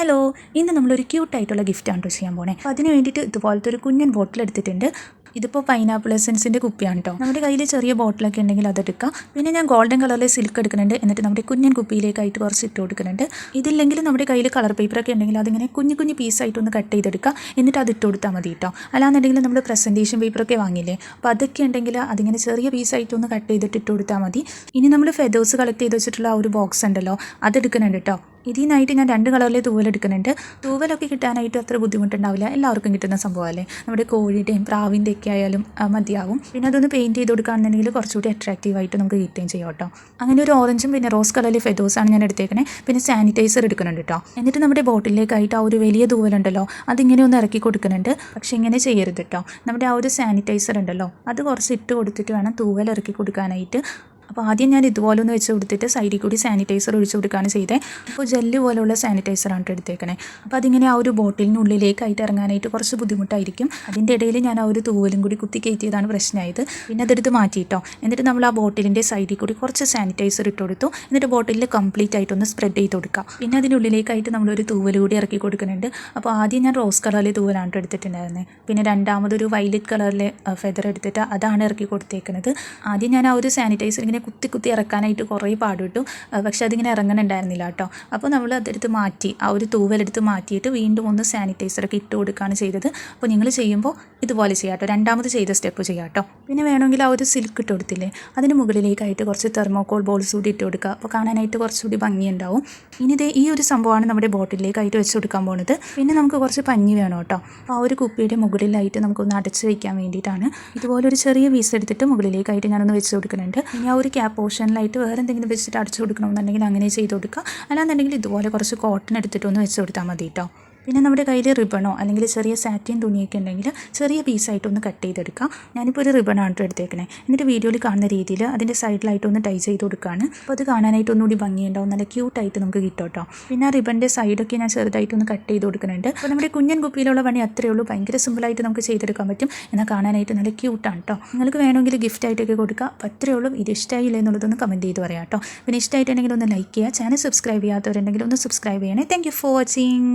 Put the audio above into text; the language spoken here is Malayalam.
ഹലോ, ഇന്ന് നമ്മളൊരു ക്യൂട്ടായിട്ടുള്ള ഗിഫ്റ്റാണ് ചെയ്യാൻ പോണേ. അപ്പോൾ അതിന് വേണ്ടിയിട്ട് ഇതുപോലത്തെ ഒരു കുഞ്ഞൻ ബോട്ടിൽ എടുത്തിട്ടുണ്ട്. ഇതിപ്പോൾ പൈനാപ്പിൾ എസൻസിൻ്റെ കുപ്പിയാണ് കേട്ടോ. നമ്മുടെ കയ്യിൽ ചെറിയ ബോട്ടിലൊക്കെ ഉണ്ടെങ്കിൽ അതെടുക്കാം. പിന്നെ ഞാൻ ഗോൾഡൻ കളറിലെ സിൽക്ക് എടുക്കുന്നുണ്ട്. എന്നിട്ട് നമ്മുടെ കുഞ്ഞൻ കുപ്പിയിലേക്കായിട്ട് കുറച്ച് ഇട്ട് കൊടുക്കുന്നുണ്ട്. ഇതില്ലെങ്കിൽ നമ്മുടെ കയ്യിൽ കളർ പേപ്പറൊക്കെ ഉണ്ടെങ്കിൽ അതിങ്ങനെ കുഞ്ഞു കുഞ്ഞു പീസായിട്ടൊന്ന് കട്ട് ചെയ്തെടുക്കുക. എന്നിട്ട് അത് ഇട്ട് കൊടുത്താൽ മതി കേട്ടോ. അല്ലാന്നുണ്ടെങ്കിൽ നമ്മൾ പ്രസൻറ്റേഷൻ പേപ്പറൊക്കെ വാങ്ങില്ലേ, അപ്പോൾ അതൊക്കെ ഉണ്ടെങ്കിൽ അതിങ്ങനെ ചെറിയ പീസായിട്ടൊന്ന് കട്ട് ചെയ്തിട്ട് ഇട്ട് കൊടുത്താൽ മതി. ഇനി നമ്മൾ ഫെദേഴ്സ് കളക്ട് ചെയ്ത് വെച്ചിട്ടുള്ള ആ ഒരു ബോക്സ് ഉണ്ടല്ലോ, അതെടുക്കുന്നുണ്ട് കേട്ടോ. ഇതിനായിട്ട് ഞാൻ 2 കളറിലെ തൂവൽ എടുക്കുന്നുണ്ട്. തൂവലൊക്കെ കിട്ടാനായിട്ട് അത്ര ബുദ്ധിമുട്ടുണ്ടാവില്ല, എല്ലാവർക്കും കിട്ടുന്ന സംഭവമല്ലേ. നമ്മുടെ കോഴിയുടെയും പ്രാവിൻ്റെ ഒക്കെ ആയാലും മതിയാവും. പിന്നെ അതൊന്ന് പെയിൻറ്റ് ചെയ്ത് കൊടുക്കുകയാണെന്നുണ്ടെങ്കിൽ കുറച്ചുകൂടി അട്രാക്റ്റീവായിട്ട് നമുക്ക് കിട്ടുകയും ചെയ്യാം കേട്ടോ. അങ്ങനെ ഒരു ഓറഞ്ചും പിന്നെ റോസ് കളറിലെ ഫെദേഴ്സാണ് ഞാൻ എടുത്തേക്കണേ. പിന്നെ സാനിറ്റൈസർ എടുക്കുന്നുണ്ട് കേട്ടോ. എന്നിട്ട് നമ്മുടെ ബോട്ടിലേക്കായിട്ട് ആ ഒരു വലിയ തൂവലുണ്ടല്ലോ, അതിങ്ങനെ ഒന്ന് ഇറക്കി കൊടുക്കുന്നുണ്ട്. പക്ഷേ ഇങ്ങനെ ചെയ്യരുത് കേട്ടോ. നമ്മുടെ ആ ഒരു സാനിറ്റൈസർ ഉണ്ടല്ലോ, അത് കുറച്ച് ഇട്ട് കൊടുത്തിട്ട് വേണം തൂവൽ ഇറക്കി കൊടുക്കാനായിട്ട്. അപ്പോൾ ആദ്യം ഞാൻ ഇതുപോലെ ഒന്ന് വെച്ച് കൊടുത്തിട്ട് സൈഡിൽ കൂടി സാനിറ്റൈസർ ഒഴിച്ച് കൊടുക്കുകയാണ് ചെയ്തത്. അപ്പോൾ ജെല്ല് പോലുള്ള സാനിറ്റൈസറാണ് എടുത്തേക്കണേ. അപ്പോൾ അതിങ്ങനെ ആ ഒരു ബോട്ടിലിനുള്ളിലേക്കായിട്ട് ഇറങ്ങാനായിട്ട് കുറച്ച് ബുദ്ധിമുട്ടായിരിക്കും. അതിൻ്റെ ഇടയിൽ ഞാൻ ആ ഒരു തൂവലും കൂടി കുത്തി കയറ്റിയതാണ് പ്രശ്നമായത്. പിന്നെ അതെടുത്ത് മാറ്റിയിട്ടോ. എന്നിട്ട് നമ്മൾ ആ ബോട്ടിലിൻ്റെ സൈഡിൽ കൂടി കുറച്ച് സാനിറ്റൈസർ ഇട്ട് കൊടുത്തു. എന്നിട്ട് ബോട്ടിലിൽ കംപ്ലീറ്റ് ആയിട്ടൊന്ന് സ്പ്രെഡ് ചെയ്ത് കൊടുക്കുക. പിന്നെ അതിനുള്ളിലേക്കായിട്ട് നമ്മളൊരു തൂവൽ കൂടി ഇറക്കി കൊടുക്കുന്നുണ്ട്. അപ്പോൾ ആദ്യം ഞാൻ റോസ് കളറിലെ തൂവലാണ് എടുത്തിട്ടുണ്ടായിരുന്നത്. പിന്നെ രണ്ടാമതൊരു വയലറ്റ് കളറിലെ ഫെദർ എടുത്തിട്ട് അതാണ് ഇറക്കി കൊടുത്തേക്കുന്നത്. ആദ്യം ഞാൻ ആ ഒരു സാനിറ്റൈസർ ഇങ്ങനെ കുത്തി ഇറക്കാനായിട്ട് കുറേ പാടുവിട്ടു. പക്ഷെ അതിങ്ങനെ ഇറങ്ങുന്നുണ്ടായിരുന്നില്ല കേട്ടോ. അപ്പോൾ നമ്മൾ അതെടുത്ത് മാറ്റി, ആ ഒരു തൂവലെടുത്ത് മാറ്റിയിട്ട് വീണ്ടും ഒന്ന് സാനിറ്റൈസറൊക്കെ ഇട്ട് കൊടുക്കുകയാണ് ചെയ്തത്. അപ്പോൾ നിങ്ങൾ ചെയ്യുമ്പോൾ ഇതുപോലെ ചെയ്യാം കേട്ടോ. രണ്ടാമത് ചെയ്ത സ്റ്റെപ്പ് ചെയ്യാം കേട്ടോ. പിന്നെ വേണമെങ്കിൽ ആ ഒരു സിൽക്ക് ഇട്ട് കൊടുത്തില്ലേ, അതിന് മുകളിലേക്കായിട്ട് കുറച്ച് തെർമോക്കോൾ ബോൾസ് കൂടി ഇട്ട് കൊടുക്കുക. അപ്പോൾ കാണാനായിട്ട് കുറച്ചുകൂടി ഭംഗിയുണ്ടാവും. ഇനി ഈ ഒരു സംഭവമാണ് നമ്മുടെ ബോട്ടിലേക്കായിട്ട് വെച്ച് കൊടുക്കാൻ പോകുന്നത്. പിന്നെ നമുക്ക് കുറച്ച് പഞ്ഞി വേണം കേട്ടോ. അപ്പോൾ ആ ഒരു കുപ്പിയുടെ മുകളിലായിട്ട് നമുക്കൊന്ന് അടച്ച് വയ്ക്കാൻ വേണ്ടിയിട്ടാണ്. ഇതുപോലൊരു ചെറിയ പീസ് എടുത്തിട്ട് മുകളിലേക്കായിട്ട് ഞാനൊന്ന് വെച്ച് കൊടുക്കുന്നുണ്ട്. ഇനി ആ ഒരു ക്യാപ്പ് പോർഷനിലായിട്ട് വേറെ എന്തെങ്കിലും വെച്ചിട്ട് അടച്ചു കൊടുക്കണമെന്നുണ്ടെങ്കിൽ അങ്ങനെ ചെയ്ത് കൊടുക്കുക. അല്ലാന്നുണ്ടെങ്കിൽ ഇതുപോലെ കുറച്ച് കോട്ടൺ എടുത്തിട്ടൊന്ന് വെച്ച് കൊടുത്താൽ മതി കേട്ടോ. പിന്നെ നമ്മുടെ കയ്യിൽ റിബണോ അല്ലെങ്കിൽ ചെറിയ സാറ്റിൻ തുണിയൊക്കെ ഉണ്ടെങ്കിൽ ചെറിയ പീസായിട്ടൊന്ന് കട്ട് ചെയ്തെടുക്കാം. ഞാനിപ്പോൾ ഒരു റിബണാണ് എടുത്തേക്കണേ. എന്നിട്ട് വീഡിയോയിൽ കാണുന്ന രീതിയിൽ അതിൻ്റെ സൈഡിലായിട്ടൊന്ന് ടൈ ചെയ്ത് കൊടുക്കുകയാണ്. അപ്പോൾ അത് കാണാനായിട്ട് ഒന്നുകൂടി ഭംഗിയുണ്ടാവും, നല്ല ക്യൂട്ടായിട്ട് നമുക്ക് കിട്ടും കേട്ടോ. പിന്നെ ആ റിബണിൻ്റെ സൈഡൊക്കെ ഞാൻ ചെറുതായിട്ടൊന്ന് കട്ട് ചെയ്ത് കൊടുക്കുന്നുണ്ട്. അപ്പോൾ നമ്മുടെ കുഞ്ഞൻ കുപ്പിയിലുള്ള പണി അത്രയേ ഉള്ളൂ. ഭയങ്കര സിമ്പിളായിട്ട് നമുക്ക് ചെയ്തെടുക്കാൻ പറ്റും. എന്നാൽ കാണാനായിട്ട് നല്ല ക്യൂട്ടാണ് കേട്ടോ. നിങ്ങൾക്ക് വേണമെങ്കിൽ ഗിഫ്റ്റായിട്ടൊക്കെ കൊടുക്കുക. അപ്പോൾ അത്രയേ ഉള്ളൂ. ഇത് ഇഷ്ടമായില്ല എന്നുള്ളതൊന്ന് കമൻറ്റ് ചെയ്ത് പറയാം കേട്ടോ. പിന്നെ ഇഷ്ടമായിട്ടുണ്ടെങ്കിൽ ഒന്ന് ലൈക്ക് ചെയ്യുക. ചാനൽ സബ്സ്ക്രൈബ് ചെയ്യാത്തവരുണ്ടെങ്കിൽ ഒന്ന് സബ്സ്ക്രൈബ് ചെയ്യണേ. Thank you for watching.